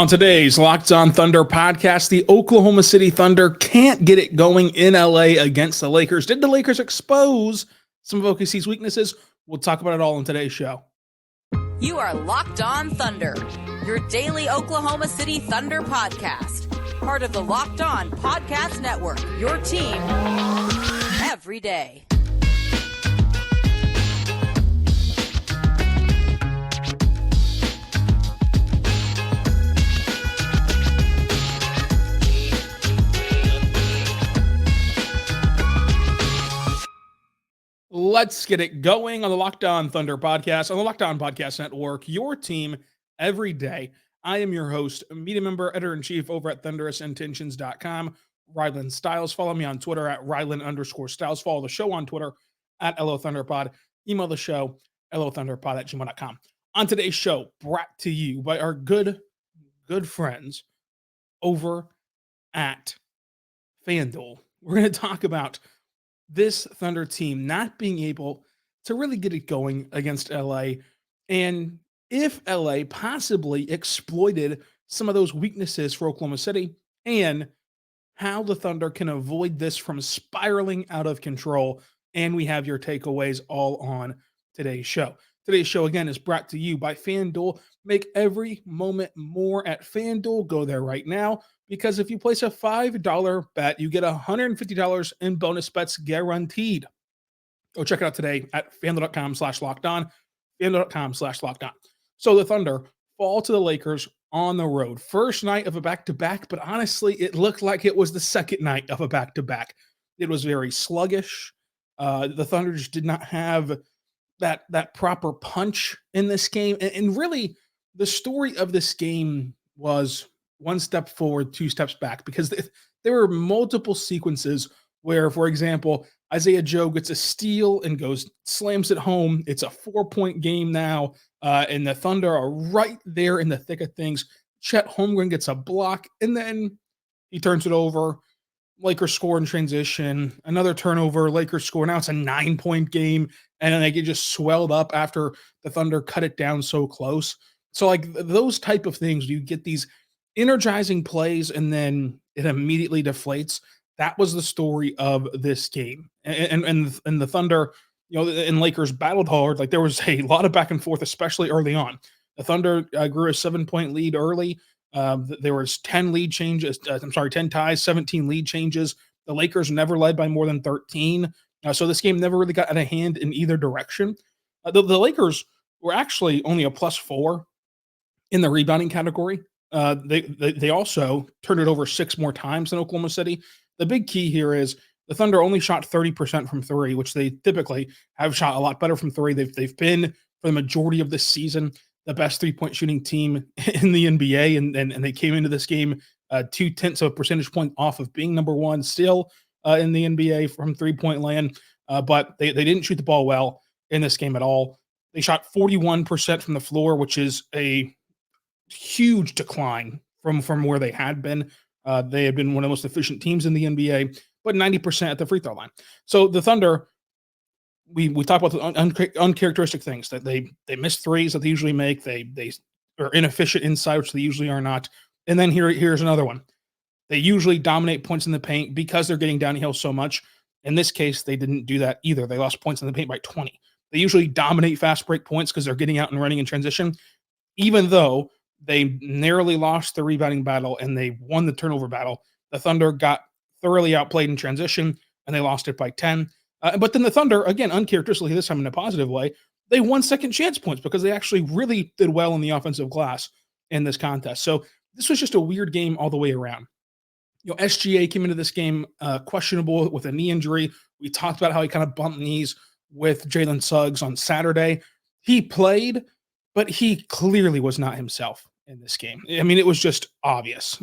On today's Locked On Thunder podcast, the Oklahoma City Thunder can't get it going in LA against the Lakers. Did the Lakers expose some of OKC's weaknesses? We'll talk about it all in today's show. You are Locked On Thunder, your daily Oklahoma City Thunder podcast. Part of the Locked On Podcast Network, your team every day. Let's get it going on the Locked On Thunder podcast, on the Locked On Podcast Network, your team every day. I am your host, media member, editor-in-chief over at thunderousintentions.com, Rylan Styles. Follow me on Twitter at Rylan_Styles. Follow the show on Twitter at LOThunderPod. Email the show, LOThunderPod@gmail.com. On today's show, brought to you by our good friends over at FanDuel. We're going to talk about this Thunder team not being able to really get it going against LA, and if LA possibly exploited some of those weaknesses for Oklahoma City, and how the Thunder can avoid this from spiraling out of control. And we have your takeaways all on today's show. Today's show, again, is brought to you by FanDuel. Make every moment more at FanDuel. Go there right now, because if you place a $5 bet, you get $150 in bonus bets guaranteed. Go check it out today at FanDuel.com/lockedon, FanDuel.com/lockedon. So the Thunder fall to the Lakers on the road. First night of a back-to-back, but honestly, it looked like it was the second night of a back-to-back. It was very sluggish. The Thunder just did not have that proper punch in this game. And really, the story of this game was one step forward, two steps back, because there were multiple sequences where, for example, Isaiah Joe gets a steal and slams it home. It's a 4-point game now, and the Thunder are right there in the thick of things. Chet Holmgren gets a block, and then he turns it over. Lakers score in transition, another turnover, Lakers score. Now it's a 9-point game, and then they get just swelled up after the Thunder cut it down so close. So like those type of things, you get these energizing plays and then it immediately deflates. That was the story of this game. And the Thunder, and Lakers battled hard. Like there was a lot of back and forth, especially early on. The Thunder grew a 7-point lead early. There was 10 ties, 17 lead changes. The Lakers never led by more than 13. So this game never really got out of hand in either direction. The Lakers were actually only a +4 in the rebounding category. They also turned it over 6 more times than Oklahoma City. The big key here is the Thunder only shot 30% from three, which they typically have shot a lot better from three. They've been, for the majority of this season, the best 3-point shooting team in the NBA, and they came into this game 0.2 of a percentage point off of being number one still in the NBA from 3-point land, but they didn't shoot the ball well in this game at all. They shot 41% from the floor, which is a huge decline from where they had been. They had been one of the most efficient teams in the NBA, but 90% at the free throw line. So the Thunder, we talk about the uncharacteristic things that they miss threes that they usually make. They are inefficient inside, which they usually are not. And then here's another one. They usually dominate points in the paint because they're getting downhill so much. In this case, they didn't do that either. They lost points in the paint by 20. They usually dominate fast break points because they're getting out and running in transition, even though they narrowly lost the rebounding battle and they won the turnover battle. The Thunder got thoroughly outplayed in transition, and they lost it by 10. But then the Thunder, again, uncharacteristically this time in a positive way, they won second chance points because they actually really did well in the offensive glass in this contest. So this was just a weird game all the way around. SGA came into this game questionable with a knee injury. We talked about how he kind of bumped knees with Jalen Suggs on Saturday. He played, but he clearly was not himself in this game. I mean, it was just obvious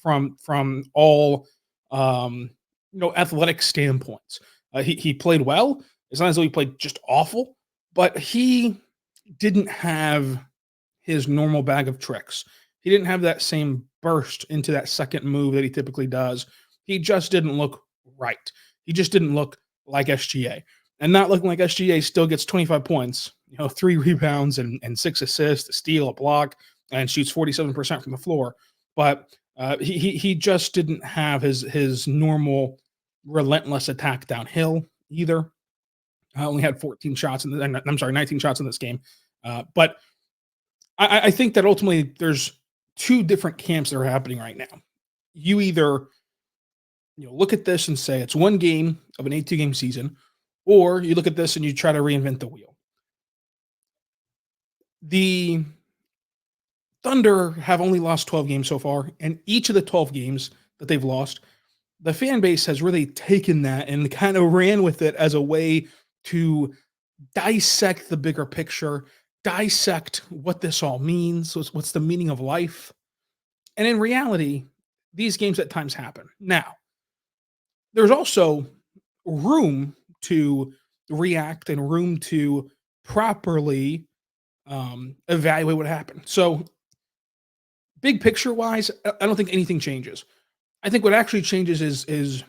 from all athletic standpoints. He played well. It's not as though he played just awful, but he didn't have his normal bag of tricks. He didn't have that same burst into that second move that he typically does. He just didn't look right. He just didn't look like SGA. And not looking like SGA still gets 25 points, 3 rebounds and 6 assists, a steal, a block. and shoots 47% from the floor. But he just didn't have his normal relentless attack downhill either. I only had 14 shots I'm sorry, 19 shots in this game. But I think that ultimately there's two different camps that are happening right now. You either look at this and say it's one game of an 82-game season, or you look at this and you try to reinvent the wheel. The Thunder have only lost 12 games so far, and each of the 12 games that they've lost, the fan base has really taken that and kind of ran with it as a way to dissect the bigger picture, dissect what this all means, what's the meaning of life. And in reality, these games at times happen. Now, there's also room to react and room to properly evaluate what happened. So, big picture wise, I don't think anything changes. I think what actually changes is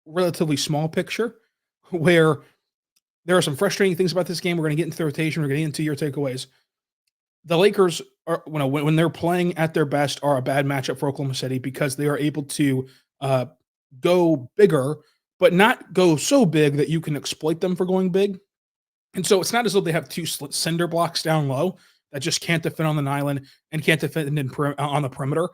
relatively small picture, where there are some frustrating things about this game. We're going to get into the rotation. We're going to get into your takeaways. The Lakers are, when they're playing at their best, are a bad matchup for Oklahoma City because they are able to go bigger, but not go so big that you can exploit them for going big. And so it's not as though they have two cinder blocks down low that just can't defend on the island and can't defend on the perimeter.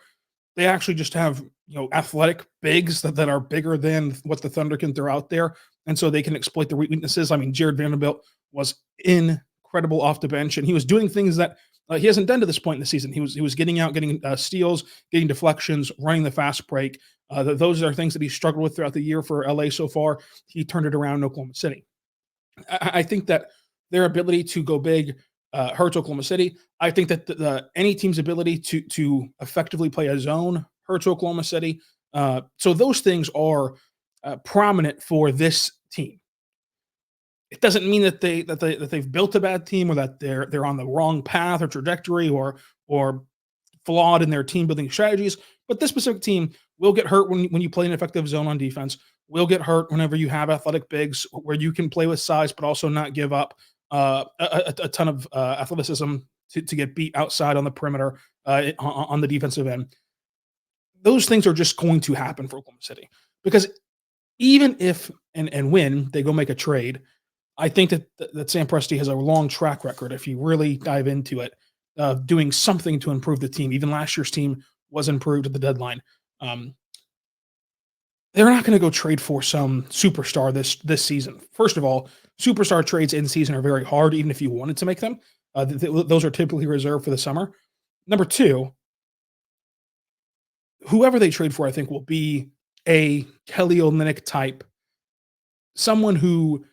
They actually just have athletic bigs that are bigger than what the Thunder can throw out there, and so they can exploit the weaknesses. I mean, Jared Vanderbilt was incredible off the bench, and he was doing things that he hasn't done to this point in the season. He was getting out, getting steals, getting deflections, running the fast break. Those are things that he struggled with throughout the year for LA so far. He turned it around in Oklahoma City. I think that their ability to go big hurts Oklahoma City. I think that any team's ability to effectively play a zone hurts Oklahoma City. So those things are prominent for this team. It doesn't mean that they've built a bad team or that they're on the wrong path or trajectory or flawed in their team building strategies. But this specific team will get hurt when you play an effective zone on defense. Will get hurt whenever you have athletic bigs where you can play with size but also not give up a ton of athleticism to get beat outside on the perimeter on the defensive end. Those things are just going to happen for Oklahoma City because even if and when they go make a trade, I think that Sam Presti has a long track record, if you really dive into it, of doing something to improve the team. Even last year's team was improved at the deadline. They're not going to go trade for some superstar this season. First of all, superstar trades in season are very hard, even if you wanted to make them. Those are typically reserved for the summer. Number two, whoever they trade for, I think, will be a Kelly Olynyk type, someone who,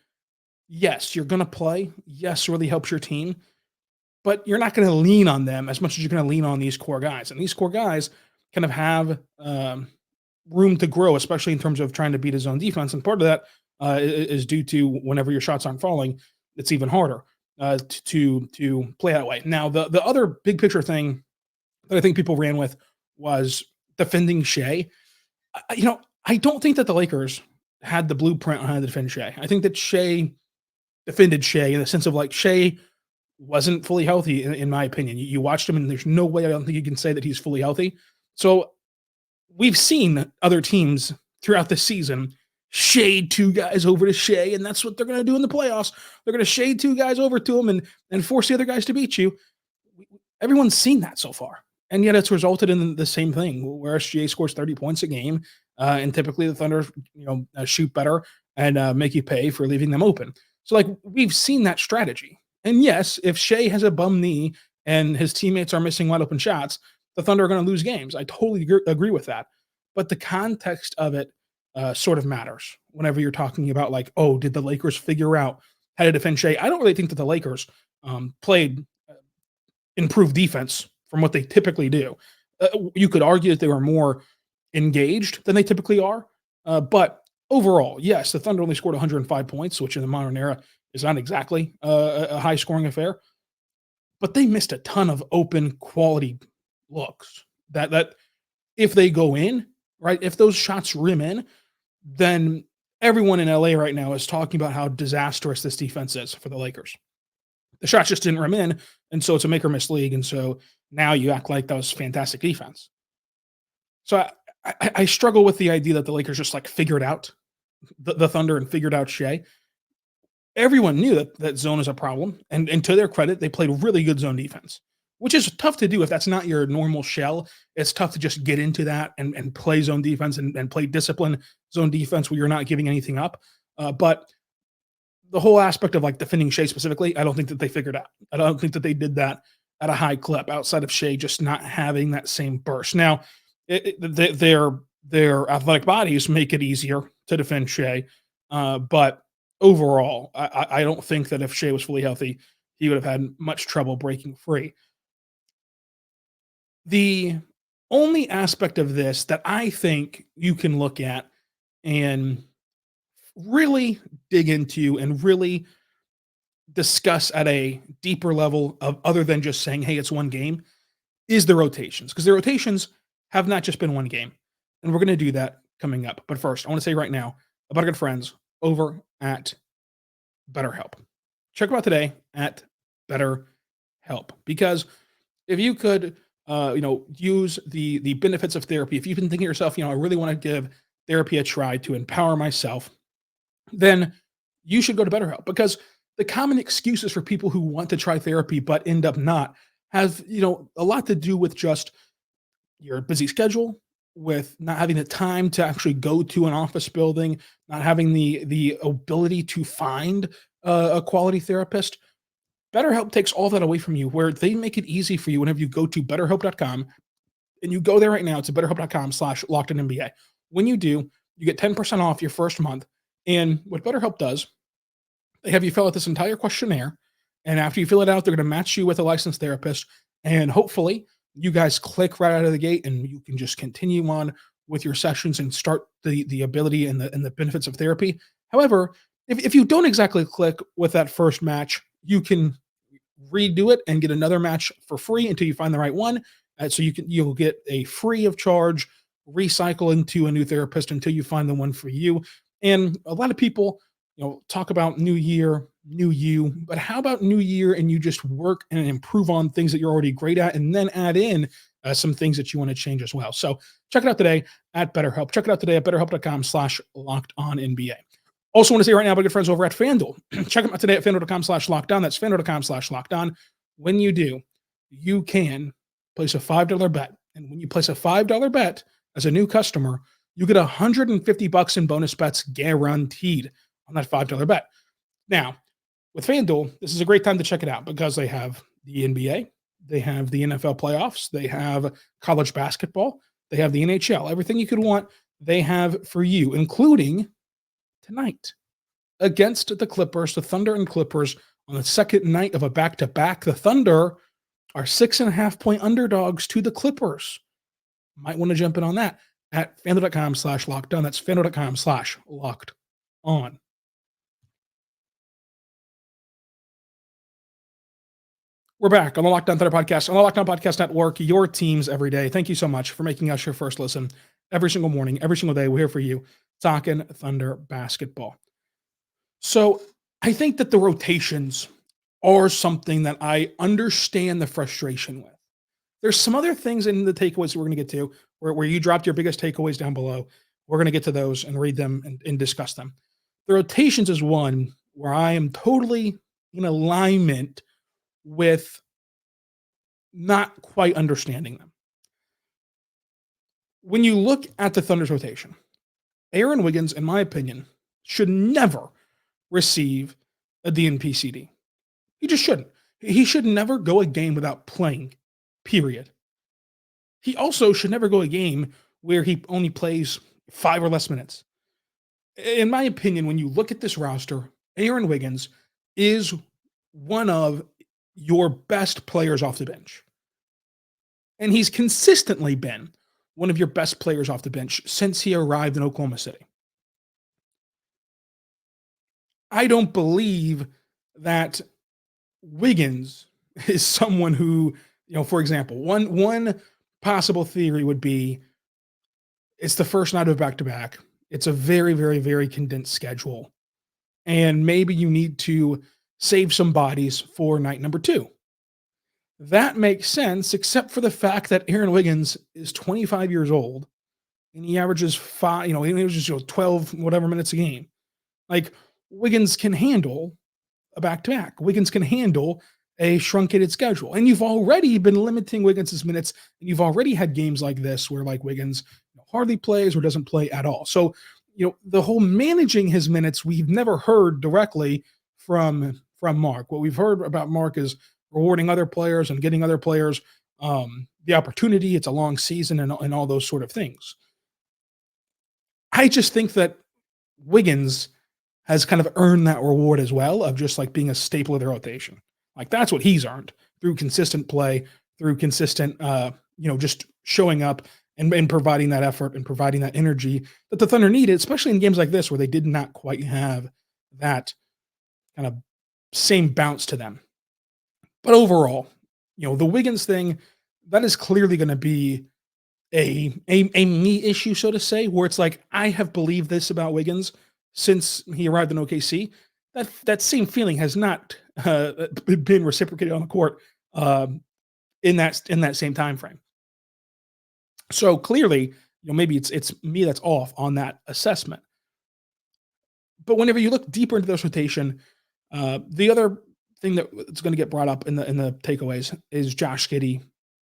yes, you're going to play, yes, really helps your team, but you're not going to lean on them as much as you're going to lean on these core guys. And these core guys kind of have room to grow, especially in terms of trying to beat his own defense. And part of that is due to whenever your shots aren't falling, it's even harder to play that way. Now, the other big picture thing that I think people ran with was defending Shea. I don't think that the Lakers had the blueprint on how to defend Shea. I think that Shea defended Shea in the sense of like Shea wasn't fully healthy, in my opinion. You watched him, and there's no way I don't think you can say that he's fully healthy. So we've seen other teams throughout the season shade two guys over to Shea, and that's what they're going to do in the playoffs. They're going to shade two guys over to him and force the other guys to beat you. Everyone's seen that so far, and yet it's resulted in the same thing, where SGA scores 30 points a game, and typically the Thunder, shoot better and make you pay for leaving them open. So, like, we've seen that strategy. And yes, if Shea has a bum knee and his teammates are missing wide open shots, the Thunder are going to lose games. I totally agree with that. But the context of it sort of matters whenever you're talking about, like, oh, did the Lakers figure out how to defend Shea? I don't really think that the Lakers played improved defense from what they typically do. You could argue that they were more engaged than they typically are. But overall, yes, the Thunder only scored 105 points, which in the modern era is not exactly a high-scoring affair. But they missed a ton of open quality looks that if they go in, right, if those shots rim in, then everyone in LA right now is talking about how disastrous this defense is for the Lakers. The shots just didn't rim in, and so it's a make or miss league. And so Now you act like that was fantastic defense. So I struggle with the idea that the Lakers just like figured out the Thunder and figured out Shea. Everyone knew that zone is a problem, and to their credit, they played really good zone defense, which is tough to do if that's not your normal shell. It's tough to just get into that and play zone defense and play discipline zone defense where you're not giving anything up. But the whole aspect of like defending Shea specifically, I don't think that they figured out. I don't think that they did that at a high clip outside of Shea just not having that same burst. Now, their athletic bodies make it easier to defend Shea, but overall, I don't think that if Shea was fully healthy, he would have had much trouble breaking free. The only aspect of this that I think you can look at and really dig into and really discuss at a deeper level of other than just saying, hey, it's one game, is the rotations. Because the rotations have not just been one game. And we're going to do that coming up. But first, I want to say right now about our good friends over at BetterHelp. Check them out today at BetterHelp. Because if you could, use the benefits of therapy, if you've been thinking to yourself, I really want to give therapy a try to empower myself, then you should go to BetterHelp, because the common excuses for people who want to try therapy but end up not have, a lot to do with just your busy schedule, with not having the time to actually go to an office building, not having the ability to find a quality therapist. BetterHelp takes all that away from you, where they make it easy for you whenever you go to betterhelp.com, and you go there right now to betterhelp.com/LockedOnNBA. When you do, you get 10% off your first month. And what BetterHelp does, they have you fill out this entire questionnaire. And after you fill it out, they're going to match you with a licensed therapist. And hopefully you guys click right out of the gate and you can just continue on with your sessions and start the ability and the benefits of therapy. However, if you don't exactly click with that first match, you can redo it and get another match for free until you find the right one. So you'll get a free of charge recycle into a new therapist until you find the one for you. And a lot of people, talk about new year, new you, but how about new year and you just work and improve on things that you're already great at and then add in some things that you want to change as well. So check it out today at BetterHelp. Check it out today at betterhelp.com/LockedOnNBA. Also want to say right now, my good friends over at FanDuel. Check them out today at FanDuel.com/LockedOn. That's FanDuel.com/LockedOn. When you do, you can place a $5 bet. And when you place a $5 bet as a new customer, you get $150 in bonus bets guaranteed on that $5 bet. Now, with FanDuel, this is a great time to check it out because they have the NBA, they have the NFL playoffs, they have college basketball, they have the NHL. Everything you could want, they have for you, including tonight against the Clippers, the Thunder and Clippers on the second night of a back-to-back. The Thunder are 6.5-point underdogs to the Clippers. Might want to jump in on that at FanDuel.com/LockedOn. That's FanDuel.com/LockedOn. We're back on the Locked On Thunder podcast, on the Locked On Podcast Network, your teams every day. Thank you so much for making us your first listen every single morning, every single day. We're here for you, talking Thunder basketball. So I think that the rotations are something that I understand the frustration with. There's some other things in the takeaways we're going to get to where you dropped your biggest takeaways down below. We're going to get to those and read them and discuss them. The rotations is one where I am totally in alignment with not quite understanding them. When you look at the Thunder's rotation, Aaron Wiggins, in my opinion, should never receive a DNP-CD. He just shouldn't. He should never go a game without playing, period. He also should never go a game where he only plays 5 or less minutes. In my opinion, when you look at this roster, Aaron Wiggins is one of your best players off the bench. And he's consistently been one of your best players off the bench since he arrived in Oklahoma City. I don't believe that Wiggins is someone who, for example, one possible theory would be it's the first night of back-to-back. It's a very, very, very condensed schedule. And maybe you need to save some bodies for night number 2. That makes sense, except for the fact that Aaron Wiggins is 25 years old and he averages he averages 12 whatever minutes a game. Like Wiggins can handle a back to back. Wiggins can handle a truncated schedule. And you've already been limiting Wiggins' minutes. And you've already had games like this where like Wiggins hardly plays or doesn't play at all. So, the whole managing his minutes, we've never heard directly from Mark. What we've heard about Mark is rewarding other players and getting other players the opportunity. It's a long season and all those sort of things. I just think that Wiggins has kind of earned that reward as well of just like being a staple of the rotation. Like that's what he's earned through consistent play, through consistent, just showing up and providing that effort and providing that energy that the Thunder needed, especially in games like this where they did not quite have that kind of same bounce to them. But overall, the Wiggins thing, that is clearly going to be a me issue, so to say, where it's like, I have believed this about Wiggins since he arrived in OKC. That same feeling has not been reciprocated on the court in that same time frame. So clearly, maybe it's me that's off on that assessment. But whenever you look deeper into this rotation, the other thing that's going to get brought up in the takeaways is Josh Giddey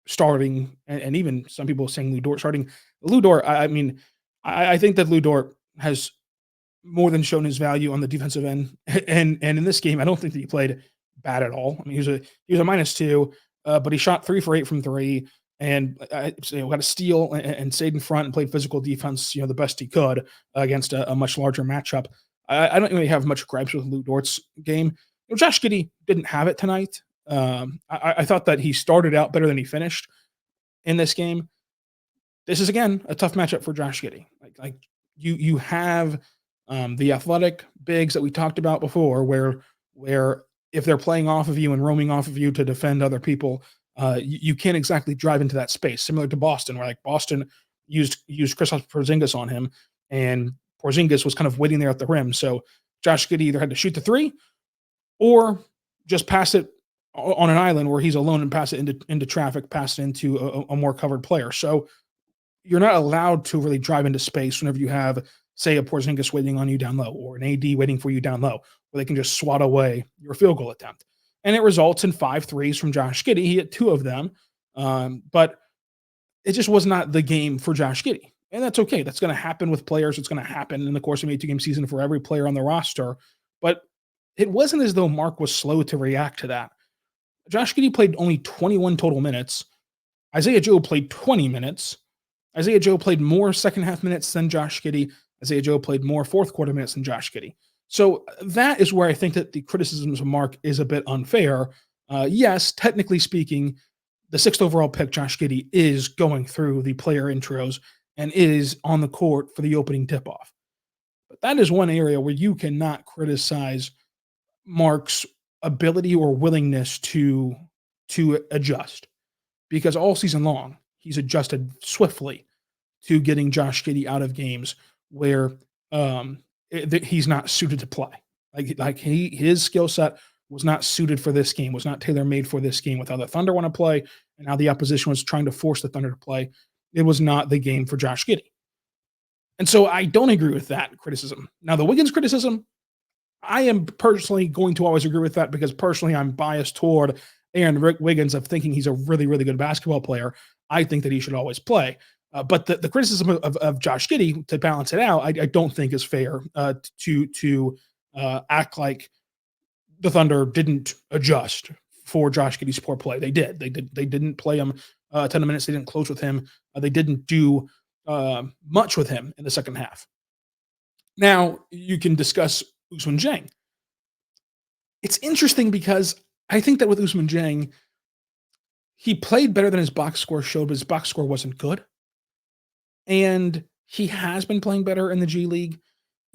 starting, and even some people saying Lu Dort starting. Lu Dort, I think that Lu Dort has more than shown his value on the defensive end, and in this game, I don't think that he played bad at all. I mean, he was a -2, but he shot 3 for 8 from 3, and got a steal and stayed in front and played physical defense, the best he could against a much larger matchup. I don't really have much gripes with Lu Dort's game. Josh Giddey didn't have it tonight. I thought that he started out better than he finished in this game. This is again a tough matchup for Josh Giddey. Like you have the athletic bigs that we talked about before, where if they're playing off of you and roaming off of you to defend other people, you can't exactly drive into that space. Similar to Boston, where like Boston used Kristaps Porzingis on him, and Porzingis was kind of waiting there at the rim. So Josh Giddey either had to shoot the three or just pass it on an island where he's alone and pass it into traffic, pass it into a more covered player. So you're not allowed to really drive into space whenever you have, say, a Porzingis waiting on you down low or an AD waiting for you down low, where they can just swat away your field goal attempt. And it results in 5 threes from Josh Giddey. He hit 2 of them, but it just was not the game for Josh Giddey. And that's okay. That's going to happen with players. It's going to happen in the course of a 2-game season for every player on the roster. But it wasn't as though Mark was slow to react to that. Josh Giddey played only 21 total minutes. Isaiah Joe played 20 minutes. Isaiah Joe played more second half minutes than Josh Giddey. Isaiah Joe played more fourth quarter minutes than Josh Giddey. So that is where I think that the criticisms of Mark is a bit unfair. Yes, technically speaking, the 6th overall pick, Josh Giddey, is going through the player intros and is on the court for the opening tip-off. But that is one area where you cannot criticize Mark's ability or willingness to adjust, because all season long he's adjusted swiftly to getting Josh Giddey out of games where he's not suited to play. His skill set was not suited for this game, was not tailor-made for this game with how the Thunder want to play and how the opposition was trying to force the Thunder to play. It was not the game for Josh Giddey. And so I don't agree with that criticism. Now, the Wiggins criticism, I am personally going to always agree with that because personally I'm biased toward Aaron Wiggins of thinking he's a really, really good basketball player. I think that he should always play. But the criticism of Josh Giddey, to balance it out, I don't think is fair to act like the Thunder didn't adjust for Josh Giddey's poor play. They did. They didn't play him a ton of minutes. They didn't close with him. They didn't do much with him in the second half. Now, you can discuss Ousmane Dieng. It's interesting because I think that with Ousmane Dieng, he played better than his box score showed, but his box score wasn't good. And he has been playing better in the G League.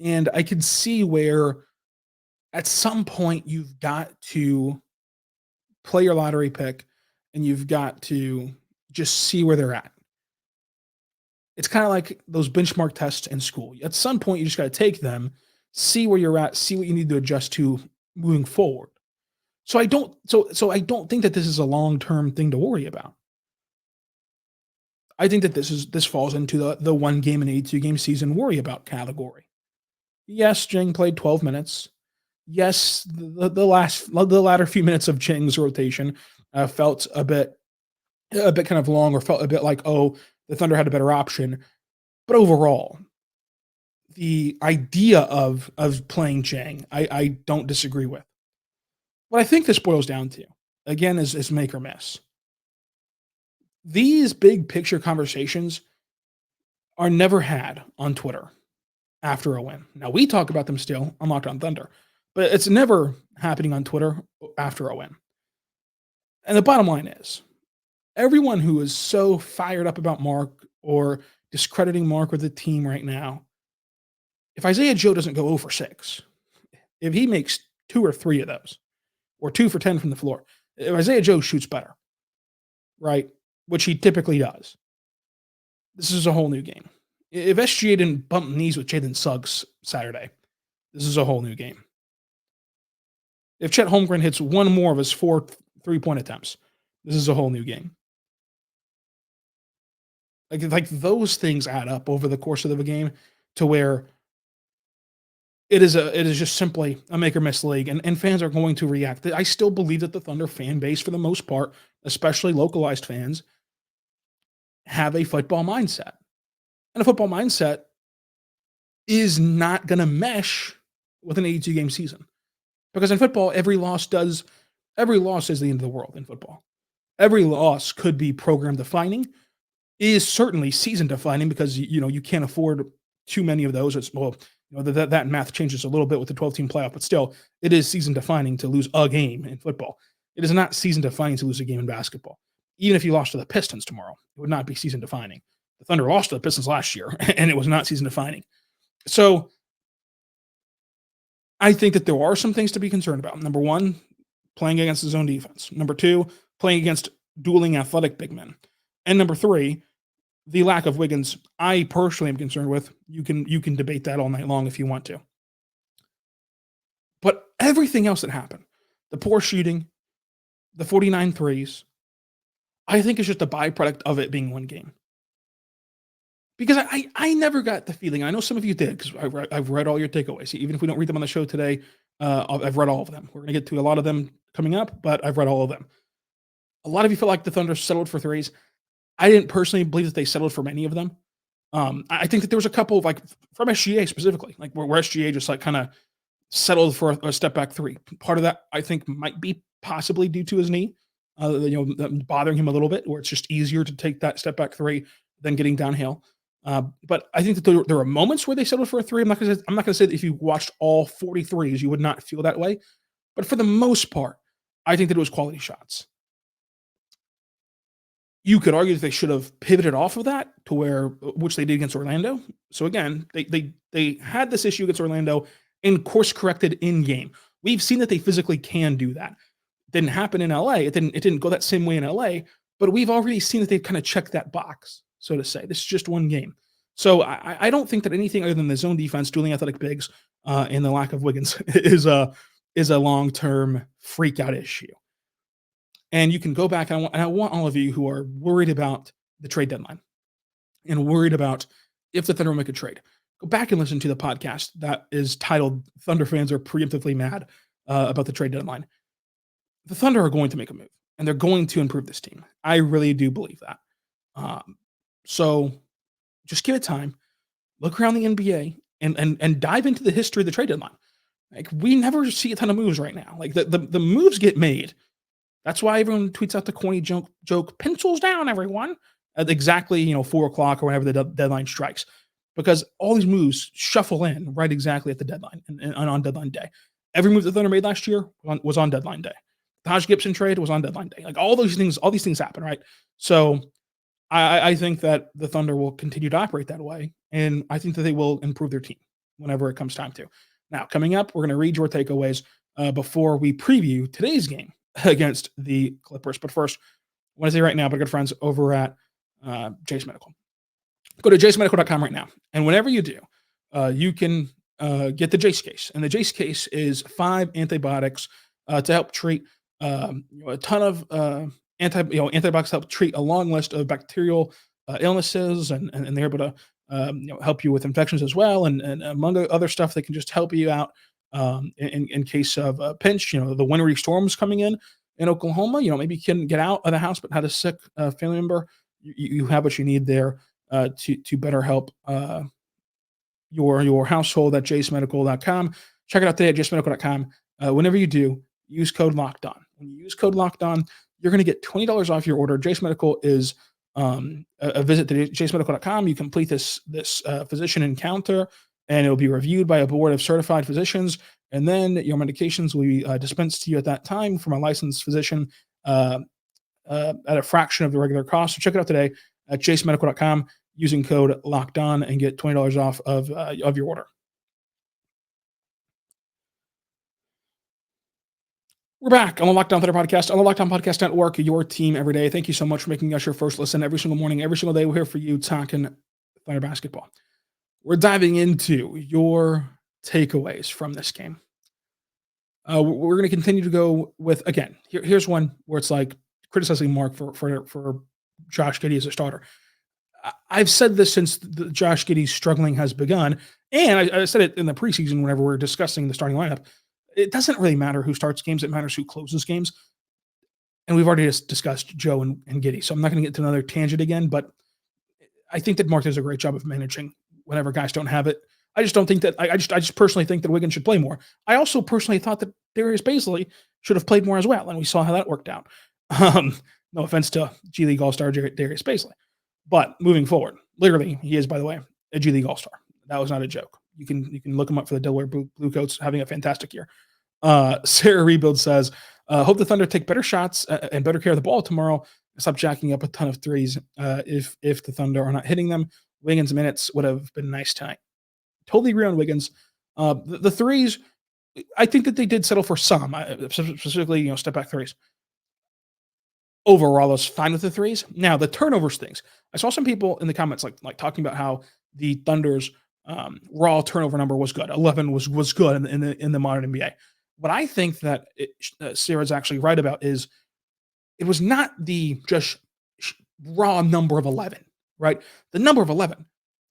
And I could see where at some point you've got to play your lottery pick and you've got to just see where they're at. It's kind of like those benchmark tests in school. At some point, you just got to take them, see where you're at, see what you need to adjust to moving forward. So I don't think that this is a long-term thing to worry about. I think that this falls into the 1 game and 82 game season worry about category. Yes, Jang played 12 minutes. Yes, the latter few minutes of Chang's rotation felt a bit kind of long, or felt a bit like, oh, the Thunder had a better option. But overall, the idea of playing Jang, I don't disagree with. What I think this boils down to, again, is make or miss. These big picture conversations are never had on Twitter after a win. Now, we talk about them still on Locked On Thunder, but it's never happening on Twitter after a win. And the bottom line is, everyone who is so fired up about Mark or discrediting Mark or the team right now, if Isaiah Joe doesn't go 0 for 6, if he makes 2 or 3 of those, or 2 for 10 from the floor, if Isaiah Joe shoots better, right, which he typically does, this is a whole new game. If SGA didn't bump knees with Jalen Suggs Saturday, this is a whole new game. If Chet Holmgren hits one more of his 4 3-point attempts, this is a whole new game. Like those things add up over the course of the game to where it is just simply a make or miss league, and fans are going to react. I still believe that the Thunder fan base, for the most part, especially localized fans, have a football mindset. And a football mindset is not going to mesh with an 82 game season. Because in football, every loss is the end of the world in football. Every loss could be program defining, is certainly season defining, because you can't afford too many of those. That math changes a little bit with the 12-team playoff, but still, it is season defining to lose a game in football. It is not season defining to lose a game in basketball. Even if you lost to the Pistons tomorrow, it would not be season defining. The Thunder lost to the Pistons last year, and it was not season defining. So I think that there are some things to be concerned about. Number one, playing against the zone defense. Number two, playing against dueling athletic big men. And number three, the lack of Wiggins, I personally am concerned with. You can debate that all night long if you want to. But everything else that happened, the poor shooting, the 49 threes, I think it's just a byproduct of it being one game. Because I never got the feeling, I know some of you did, because I've read all your takeaways. Even if we don't read them on the show today, I've read all of them. We're going to get to a lot of them coming up, but I've read all of them. A lot of you feel like the Thunder settled for threes. I didn't personally believe that they settled for many of them. I think that there was a couple of, from SGA specifically, where SGA just kind of settled for a step back three. Part of that, I think, might be possibly due to his knee, bothering him a little bit, where it's just easier to take that step back three than getting downhill. But I think that there were moments where they settled for a three. I'm not going to say that if you watched all 43s, you would not feel that way. But for the most part, I think that it was quality shots. You could argue that they should have pivoted off of that to which they did against Orlando. So again, they had this issue against Orlando and course corrected in game. We've seen that they physically can do that. It didn't happen in LA. It didn't go that same way in LA, but we've already seen that they've kind of checked that box, so to say. This is just one game. So I don't think that anything other than the zone defense, dueling athletic bigs, and the lack of Wiggins is a long-term freak out issue. And you can go back, and I want all of you who are worried about the trade deadline and worried about if the Thunder will make a trade, go back and listen to the podcast that is titled "Thunder Fans Are Preemptively Mad About the Trade Deadline." The Thunder are going to make a move, and they're going to improve this team. I really do believe that. So just give it time. Look around the NBA and dive into the history of the trade deadline. We never see a ton of moves right now. The moves get made. That's why everyone tweets out the corny joke, pencils down, everyone, at exactly 4 o'clock or whenever the deadline strikes. Because all these moves shuffle in right exactly at the deadline and on deadline day. Every move the Thunder made last year was on deadline day. The Taj Gibson trade was on deadline day. All these things happen, right? So I think that the Thunder will continue to operate that way, and I think that they will improve their team whenever it comes time to. Now, coming up, we're going to read your takeaways before we preview today's game against the Clippers. But first, I want to say right now, my good friends over at Jase Medical. Go to jasemedical.com right now, and whenever you do, you can get the Jase case. And the Jase case is 5 antibiotics to help treat a ton of antibiotics help treat a long list of bacterial illnesses, and they're able to help you with infections as well, and among other stuff, they can just help you out in case of a pinch. The wintry storms coming in Oklahoma. Maybe you couldn't get out of the house, but had a sick family member. You have what you need there to better help your household at jasemedical.com. Check it out today at jasemedical.com. Whenever you do, use code Locked On. When you use code Locked On, you're going to get $20 off your order. Jase Medical is a visit to jasemedical.com. You complete this physician encounter, and it will be reviewed by a board of certified physicians, and then your medications will be dispensed to you at that time from a licensed physician at a fraction of the regular cost. So check it out today at jasemedical.com using code Locked On and get $20 off of your order. We're back on the Locked On Thunder podcast, on the Locked On Podcast Network, your team every day. Thank you so much for making us your first listen every single morning, every single day. We're here for you talking Thunder basketball. We're diving into your takeaways from this game. We're going to continue to go with, again, here's one where it's like criticizing Mark for Josh Giddey as a starter. I've said this since the Josh Giddey struggling has begun, and I said it in the preseason whenever we were discussing the starting lineup. It doesn't really matter who starts games. It matters who closes games. And we've already discussed Joe and Giddey, so I'm not going to get to another tangent again, but I think that Mark does a great job of managing whenever guys don't have it. I just don't think that – I just personally think that Wiggins should play more. I also personally thought that Darius Bazley should have played more as well, and we saw how that worked out. No offense to G League All-Star Darius Bazley. But moving forward, literally, he is, by the way, a G League All-Star. That was not a joke. You can look him up for the Delaware Bluecoats, having a fantastic year. Sarah Rebuild says, hope the Thunder take better shots and better care of the ball tomorrow. Stop jacking up a ton of threes if the Thunder are not hitting them. Wiggins' minutes would have been nice tonight. Totally agree on Wiggins. The threes, I think that they did settle for some, specifically, step back threes. Overall, I was fine with the threes. Now, the turnovers things. I saw some people in the comments like talking about how the Thunder's raw turnover number was good. 11 was good in the modern NBA. What I think that Sarah's actually right about is it was not the just raw number of 11, right? The number of 11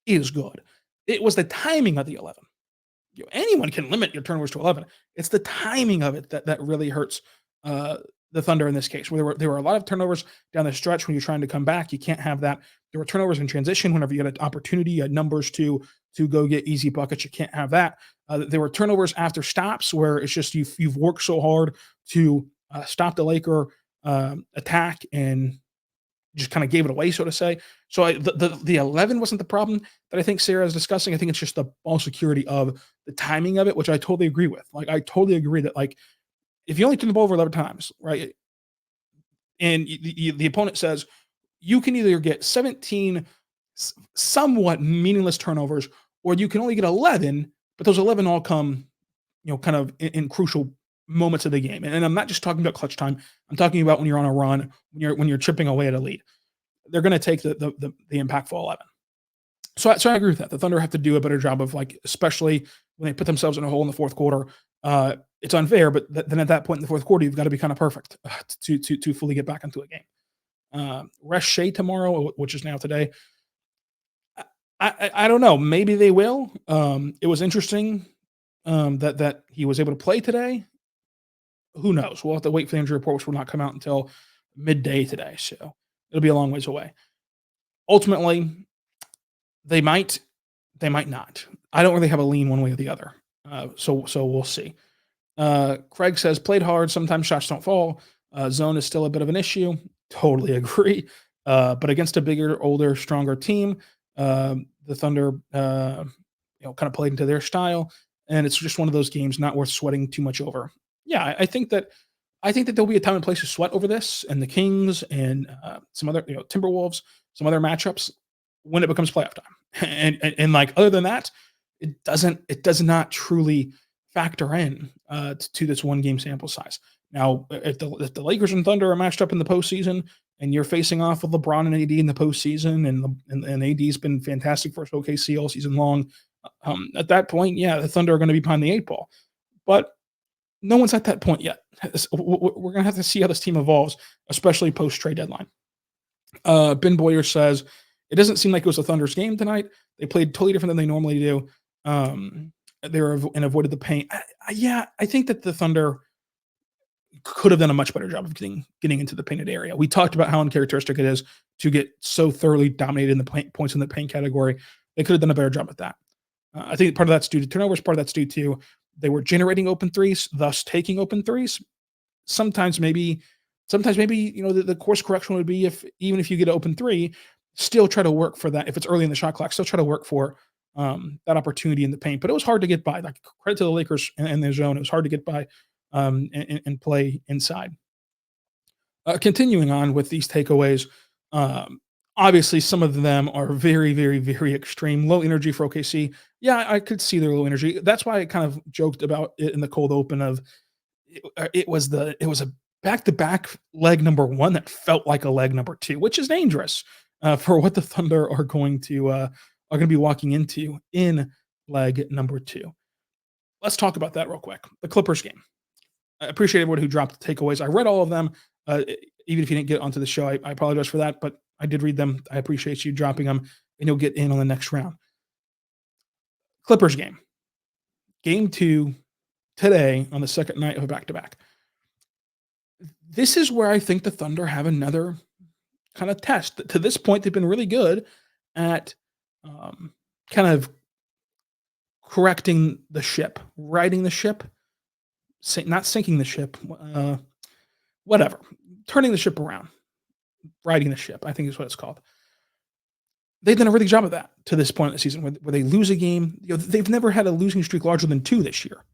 is good. It was the timing of the 11. Anyone can limit your turnovers to 11. It's the timing of it that really hurts the Thunder in this case. Where there were a lot of turnovers down the stretch when you're trying to come back. You can't have that. There were turnovers in transition whenever you had an opportunity, numbers to go get easy buckets. You can't have that. There were turnovers after stops where it's just you've worked so hard to stop the Laker attack and just kind of gave it away, so to say. So the 11 wasn't the problem that I think Sarah is discussing. I think it's just the ball security of the timing of it, which I totally agree with. Like, I totally agree that, like, if you only turn the ball over 11 times, right, and the opponent says you can either get 17 somewhat meaningless turnovers, or you can only get 11, but those 11 all come, kind of in crucial moments of the game. And I'm not just talking about clutch time. I'm talking about when you're on a run, when you're chipping away at a lead. They're going to take the impactful 11. So I agree with that. The Thunder have to do a better job of, like, especially when they put themselves in a hole in the fourth quarter. It's unfair, but then at that point in the fourth quarter, you've got to be kind of perfect to fully get back into a game. Rest Shea tomorrow, which is now today. I don't know. Maybe they will. It was interesting that he was able to play today. Who knows? We'll have to wait for the injury report, which will not come out until midday today. So it'll be a long ways away. Ultimately, they might not. I don't really have a lean one way or the other. So we'll see. Craig says, played hard. Sometimes shots don't fall. Zone is still a bit of an issue. Totally agree. But against a bigger, older, stronger team, the Thunder, kind of played into their style. And it's just one of those games not worth sweating too much over. Yeah, I think that there'll be a time and place to sweat over this, and the Kings and some other, Timberwolves, some other matchups when it becomes playoff time. And like, other than that, it does not truly factor in to this one game sample size. Now, if the Lakers and Thunder are matched up in the postseason, and you're facing off with LeBron and AD in the postseason, and AD's been fantastic for OKC all season long, at that point, yeah, the Thunder are going to be behind the eight ball. But no one's at that point yet. we're going to have to see how this team evolves, especially post trade deadline. Ben Boyer says it doesn't seem like it was a Thunder's game tonight. They played totally different than they normally do. They were and avoided the paint. I think that the Thunder could have done a much better job of getting into the painted area. We talked about how uncharacteristic it is to get so thoroughly dominated in the points in the paint category. They could have done a better job at that. I think part of that's due to turnovers. Part of that's due to they were generating open threes, thus taking open threes. Sometimes maybe the course correction would be even if you get an open three, still try to work for that. If it's early in the shot clock, still try to work for that opportunity in the paint. But it was hard to get by. Like, credit to the Lakers and their zone. It was hard to get by and play inside. Continuing on with these takeaways, obviously some of them are very, very, very extreme. Low energy for OKC. Yeah, I could see their low energy. That's why I kind of joked about it in the cold open of it was a back-to-back leg number one that felt like a leg number two, which is dangerous for what the Thunder are going to be walking into in leg number two. Let's talk about that real quick. The Clippers game. I appreciate everyone who dropped the takeaways. I read all of them. Even if you didn't get onto the show, I apologize for that, but I did read them. I appreciate you dropping them, and you'll get in on the next round. Clippers game. Game 2 today on the second night of a back-to-back. This is where I think the Thunder have another kind of test. To this point, they've been really good at kind of correcting the ship, righting the ship, not sinking the ship, whatever, turning the ship around, riding the ship, I think is what it's called. They've done a really good job of that to this point in the season where they lose a game. They've never had a losing streak larger than 2 this year.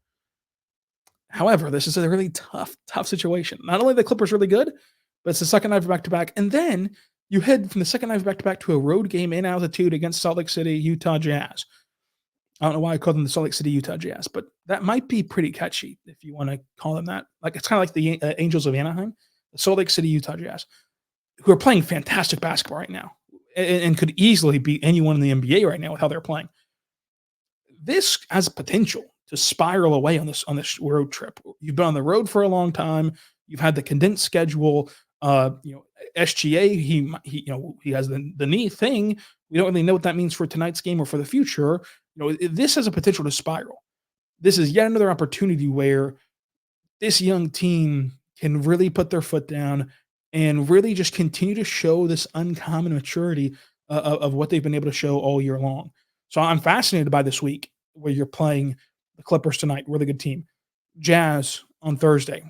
However, this is a really tough situation. Not only are the Clippers really good, but it's the second night of back-to-back. And then you head from the second night of back-to-back to a road game in altitude against Salt Lake City, Utah Jazz. I don't know why I call them the Salt Lake City, Utah Jazz, but that might be pretty catchy if you want to call them that. Like, it's kind of like the Angels of Anaheim, the Salt Lake City, Utah Jazz, who are playing fantastic basketball right now and could easily beat anyone in the NBA right now with how they're playing. This has potential to spiral away on this road trip. You've been on the road for a long time. You've had the condensed schedule. SGA, he has the knee thing. We don't really know what that means for tonight's game or for the future. This has a potential to spiral. This is yet another opportunity where this young team can really put their foot down and really just continue to show this uncommon maturity of what they've been able to show all year long. So I'm fascinated by this week where you're playing the Clippers tonight, really good team. Jazz on Thursday,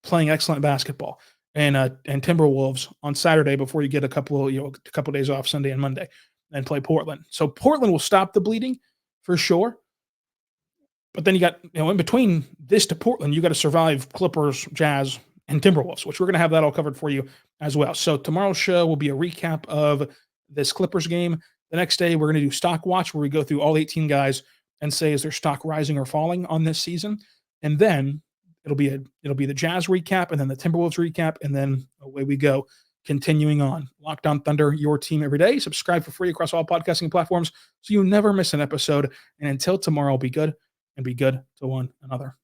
playing excellent basketball, and Timberwolves on Saturday before you get a couple days off, Sunday and Monday, and play Portland. So Portland will stop the bleeding for sure. But then you got, in between this to Portland, you got to survive Clippers, Jazz, and Timberwolves, which we're going to have that all covered for you as well. So tomorrow's show will be a recap of this Clippers game. The next day, we're going to do Stock Watch, where we go through all 18 guys and say, is their stock rising or falling on this season? And then it'll be the Jazz recap, and then the Timberwolves recap, and then away we go. Continuing on, Locked On Thunder, your team every day. Subscribe for free across all podcasting platforms so you never miss an episode. And until tomorrow, be good and be good to one another.